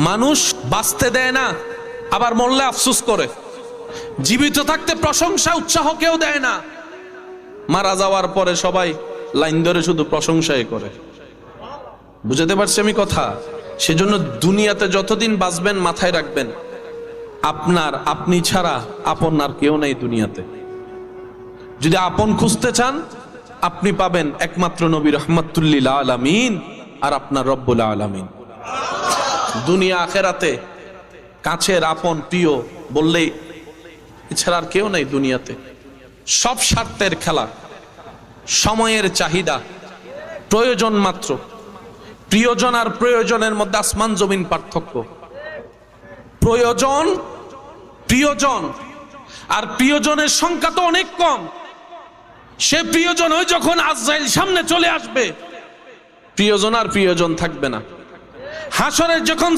মানুষ বাঁচতে দেয় না, আবার মরলে আফসোস করে। জীবিত থাকতে প্রশংসা উৎসাহ কেউ দেয় না, মারা যাওয়ার পরে সবাই লাইন ধরে শুধু প্রশংসাই করে। বুঝতে পারছি আমি কথা? সেজন্য দুনিয়াতে যতদিন বাঁচবেন মাথায় রাখবেন, আপনি ছাড়া আপন আর কেউ নাই দুনিয়াতে। যদি আপন খুঁজতে চান, আপনি পাবেন একমাত্র নবী রাহমাতুল লিল আলামিন আর আপনার রব্বুল আলামিন। দুনিয়া আখেরাতে কাছের আপন প্রিয় বললেই এছাড়া আর কেউ নাই দুনিয়াতে। সব স্বার্থের খেলা, সময়ের চাহিদা, প্রয়োজন মাত্র। প্রিয়জন আর প্রয়োজনের মধ্যে আসমান জমিন পার্থক্য। প্রিয়জন আর প্রিয়জনের সংখ্যা তো অনেক কম। সে প্রিয়জন ওই যখন আজরাইল সামনে চলে আসবে, প্রিয়জন আর প্রিয়জন থাকবে না। হাসরের যখন